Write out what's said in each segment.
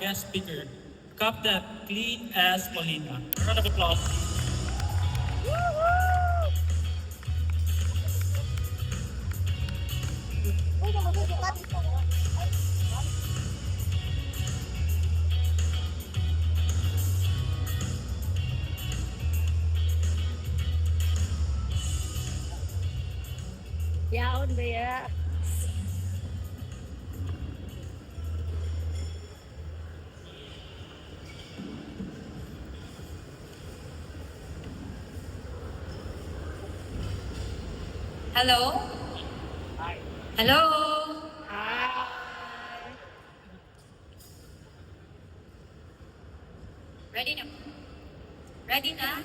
guest speaker, Captain Clean S. Molina. A round of applause. Yaon ba ya? Hello? Hello? Ready na? Ready na?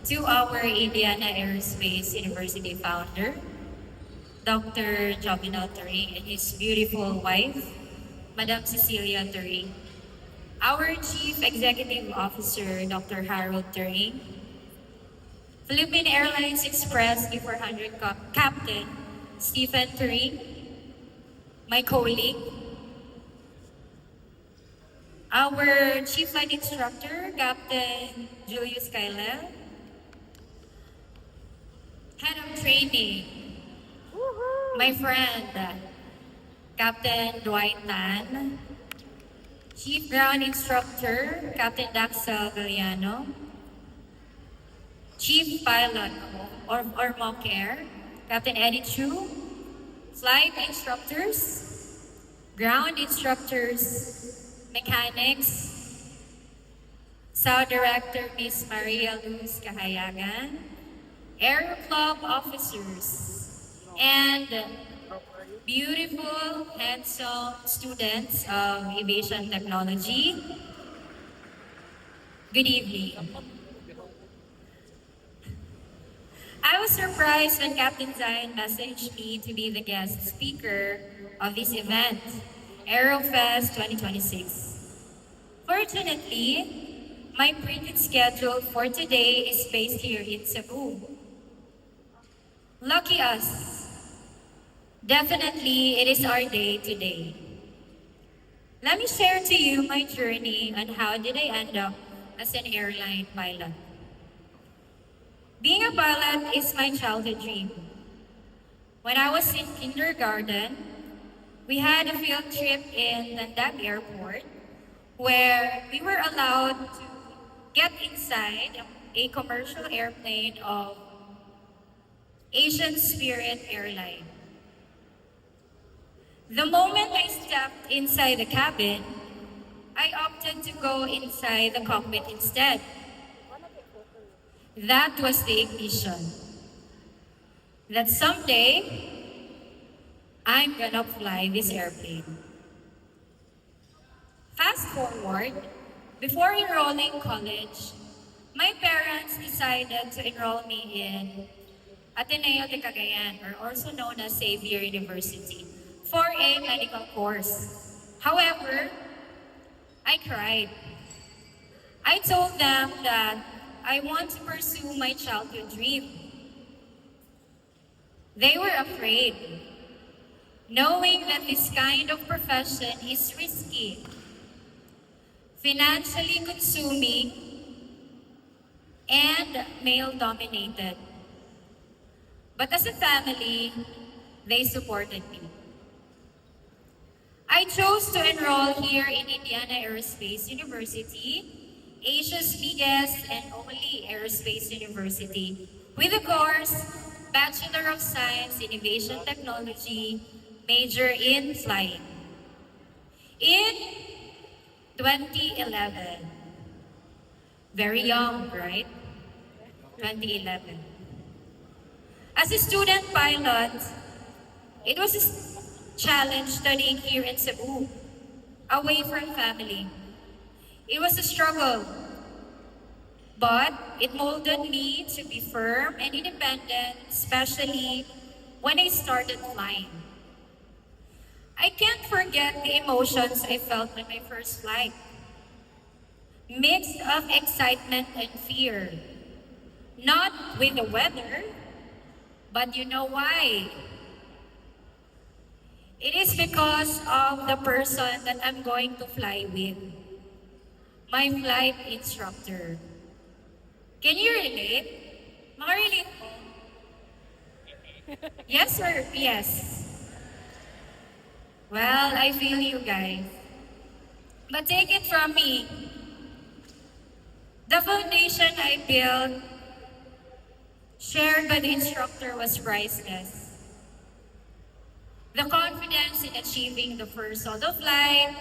To our Indiana Aerospace University founder, Dr. Jobino Turing, and his beautiful wife, Madam Cecilia Turing. Our Chief Executive Officer, Dr. Harold Turing. Philippine Airlines Express E400 Captain, Stephen Turing. My colleague, our Chief Flight Instructor, Captain Julius Kylel. Head of Training, my friend, Captain Dwight Tan. Chief Ground Instructor, Captain Daxa Galliano. Chief Pilot or Mock Air, Captain Eddie Chu. Flight Instructors, Ground Instructors, Mechanics, SAO Director Miss Maria Luz Kahayagan, Aero Club Officers, and beautiful, handsome students of Aviation Technology. Good evening. I was surprised when Captain Zion messaged me to be the guest speaker of this event, Aerofest 2026. Fortunately, my printed schedule for today is based here in Cebu. Lucky us. Definitely, it is our day today. Let me share to you my journey on how did I end up as an airline pilot. Being a pilot is my childhood dream. When I was in kindergarten, we had a field trip in Landag Airport where we were allowed to get inside a commercial airplane of Asian Spirit Airline. The moment I stepped inside the cabin, I opted to go inside the cockpit instead. That was the ignition. That someday, I'm gonna fly this airplane. Fast forward, before enrolling college, my parents decided to enroll me in Ateneo de Cagayan, or also known as Xavier University, for a medical course. However, I cried. I told them that I want to pursue my childhood dream. They were afraid, knowing that this kind of profession is risky, financially consuming, and male-dominated. But as a family, they supported me. I chose to enroll here in Indiana Aerospace University, Asia's biggest and only aerospace university, with a course Bachelor of Science in Aviation Technology, major in flying. In 2011, very young, right? 2011. As a student pilot, it was a challenge studying here in Cebu, away from family. It was a struggle, but it molded me to be firm and independent, especially when I started flying. I can't forget the emotions I felt on my first flight. Mix of excitement and fear. Not with the weather, but you know why? It is because of the person that I'm going to fly with. My flight instructor. Can you relate? Makarelate po? Yes or yes? Well, I feel you guys. But take it from me. The foundation I built, shared by the instructor, was priceless. The confidence in achieving the first solo flight,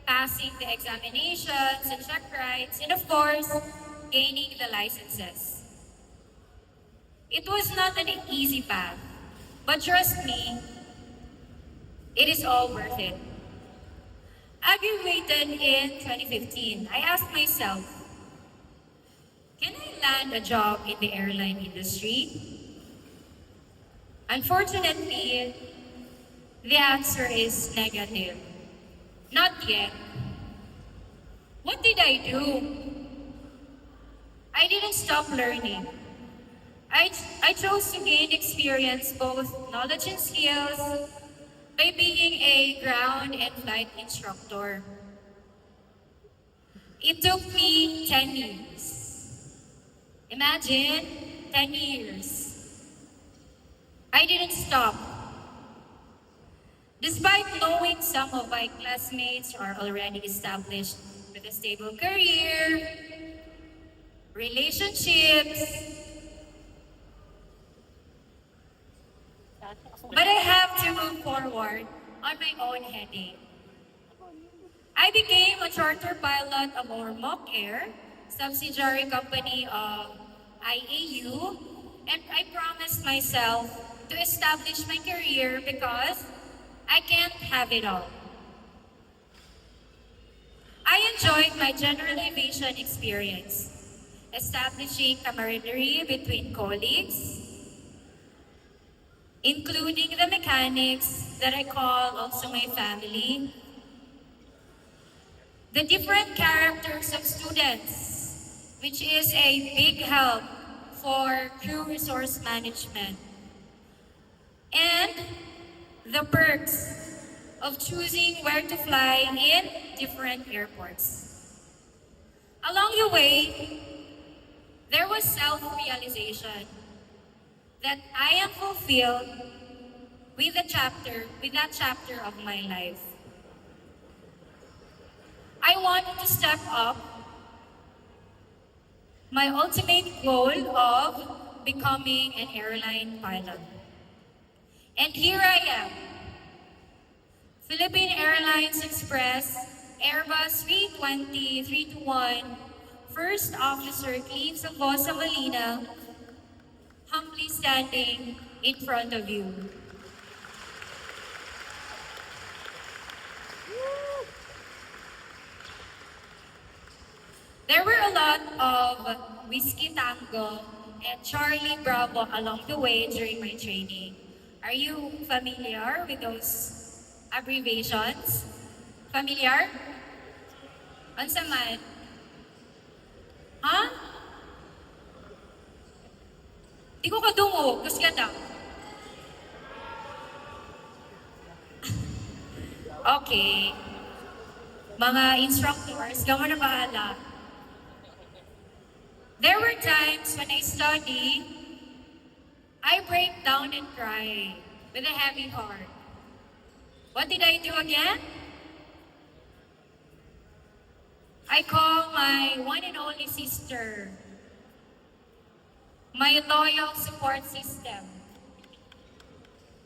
passing the examinations and check rides, and of course, gaining the licenses. It was not an easy path, but trust me, it is all worth it. I graduated in 2015. I asked myself, can I land a job in the airline industry? Unfortunately, the answer is negative. Not yet. What did I do? I didn't stop learning. I chose to gain experience, both knowledge and skills, by being a ground and flight instructor. It took me 10 years. Imagine, 10 years. I didn't stop. Despite knowing some of my classmates are already established with a stable career, relationships, but I have to move forward on my own heading. I became a charter pilot of Ormoc Air, subsidiary company of IAU, and I promised myself to establish my career because I can't have it all. I enjoyed my general aviation experience, establishing camaraderie between colleagues, including the mechanics that I call also my family, the different characters of students, which is a big help for crew resource management, and the perks of choosing where to fly in different airports. Along the way, there was self-realization that I am fulfilled with that chapter of my life. I wanted to step up my ultimate goal of becoming an airline pilot. And here I am, Philippine Airlines Express Airbus 320-321 First Officer Cleave Salvosa Molina, humbly standing in front of you. There were a lot of Whiskey Tango and Charlie Bravo along the way during my training. Are you familiar with those abbreviations? Familiar? Unsa man? Ha? Di ko kadungog, kasi ka daw. Okay. Mga instructors, gamo na bahala. There were times when I study, I break down and cry with a heavy heart. What did I do again? I call my one and only sister, my loyal support system,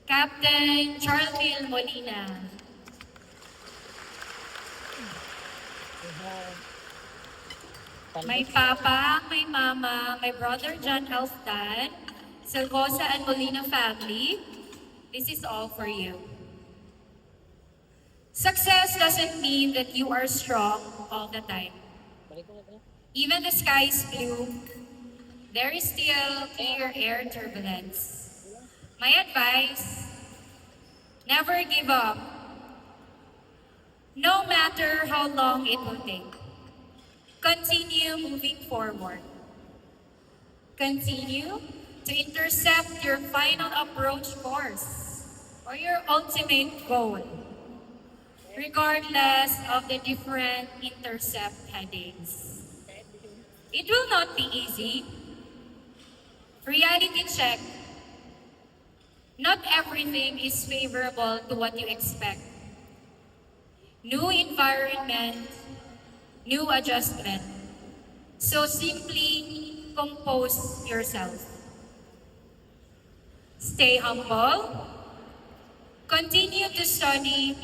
Captain Charleville Molina. My papa, my mama, my brother John Alstan, Salvosa and Molina family, this is all for you. Success doesn't mean that you are strong all the time. Even the sky is blue, there is still clear air turbulence. My advice, never give up. No matter how long it will take. Continue moving forward. Continue to intercept your final approach course or your ultimate goal, regardless of the different intercept headings. It will not be easy. Reality check. Not everything is favorable to what you expect. New environment, new adjustment. So simply compose yourself. Stay humble. Continue to study.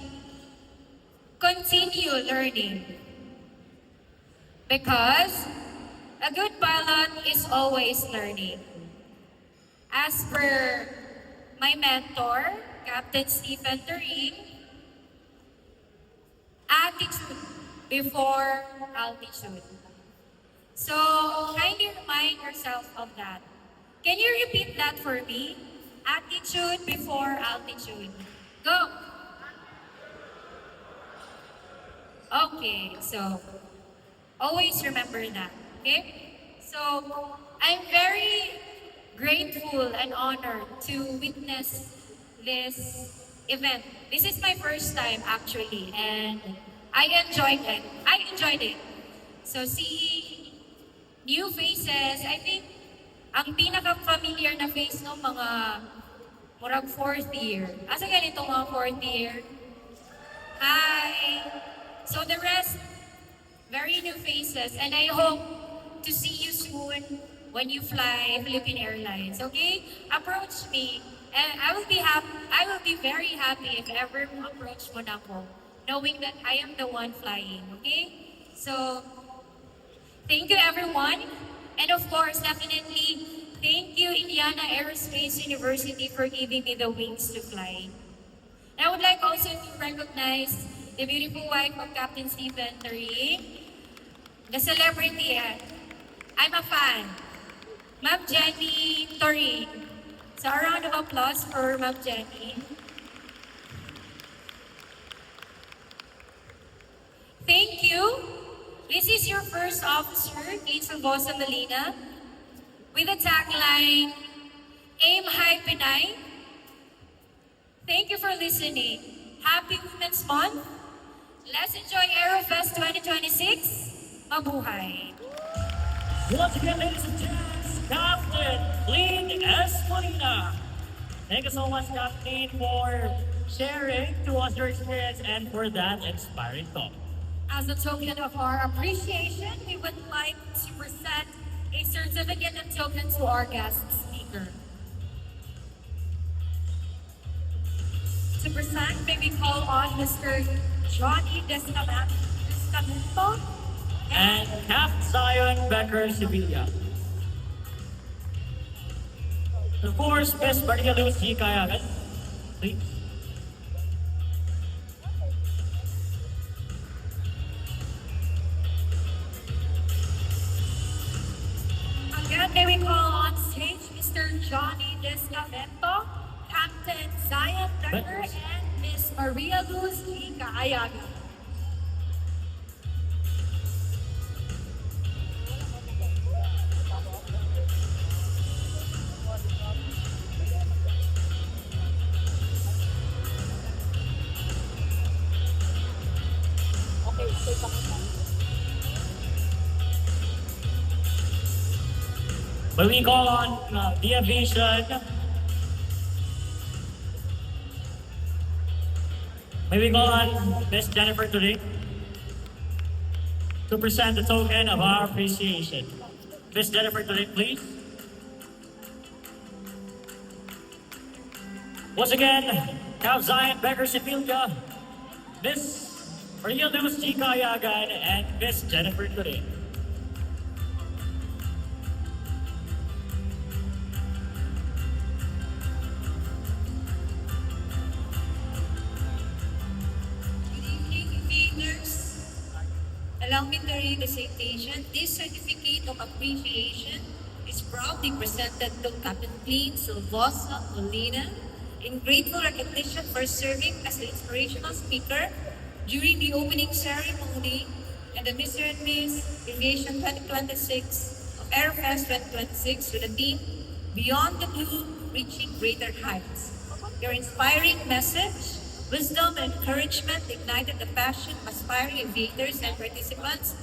Continue learning. Because a good pilot is always learning. As per my mentor, Captain Stephen Turing, attitude before altitude. So kindly remind yourself of that. Can you repeat that for me? Attitude before altitude. Go! Okay, so always remember that. Okay? So I'm very grateful and honored to witness this event. This is my first time actually, and I enjoyed it. So seeing new faces, I think ang pinaka-familiar na face ng mga murag fourth year. Asa ganito mga fourth year? Hi! So the rest, very new faces, and I hope to see you soon when you fly Philippine Airlines. Okay? Approach me, and I will be very happy if ever approach mo na ako, knowing that I am the one flying. Okay? So thank you everyone, and of course, definitely thank you Indiana Aerospace University for giving me the wings to fly. And I would like also to recognize the beautiful wife of Captain Stephen Turing, the celebrity. I'm a fan, Ma'am Jenny Turing. So a round of applause for Ma'am Jenny. Thank you. This is your first officer, Hazel Bosa Molina, with the tagline, Aim High Pinay. Thank you for listening. Happy Women's Month. Let's enjoy Aerofest 2026. Mabuhay. Once again, ladies and gents, Captain Clean S. Molina. Thank you so much, Captain, for sharing to us your experience and for that inspiring talk. As a token of our appreciation, we would like to present a certificate and token to our guest speaker. To present, may we call on Mr. Johnny Descamento And Cap Zion Becker Sevilla. Of course, Miss Maria Luz Kayagan, please. Again, may we call on stage Mr. Johnny Descamento, Captain Zion Becker, and Miss Maria Luz Kaayagan. Will we call on the aviation? May we call on Miss Jennifer today to present the token of our appreciation. Miss Jennifer today, please. Once again, Cap Zion Becker Sevilla, Miss Maria Luz Kayagan, and Miss Jennifer today. Allow me to read the citation. This certificate of appreciation is proudly presented to Captain Clean Silvosa Molina in grateful recognition for serving as the inspirational speaker during the opening ceremony and the Mr. and Miss Aviation 2026 of Aerofest 2026 with the theme Beyond the Blue, Reaching Greater Heights. Your inspiring message, wisdom, and encouragement ignited the passion of aspiring aviators and participants,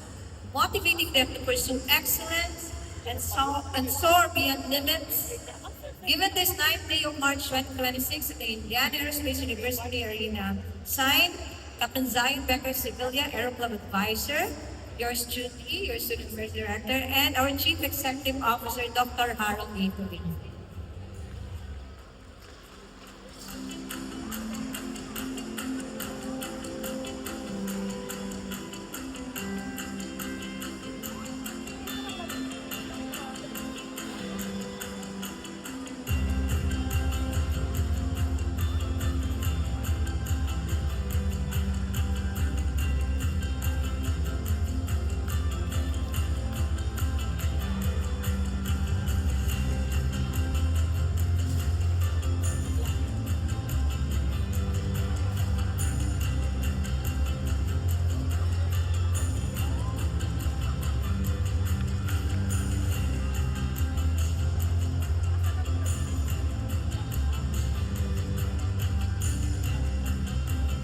motivating them to pursue excellence and soar beyond limits. Given this 9th day of March 2026 at the Indiana Aerospace University Arena, signed Captain Zion Becker Sevilla, Aero Club Advisor, yours truly, your student affairs director, and our Chief Executive Officer, Dr. Harold A. Tubing.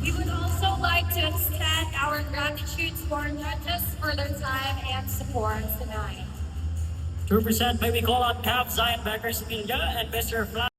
We would also like to extend our gratitude to our judges for their time and support tonight. To represent, may we call on Cap Zion Becker Sevilla and Mr. Flash.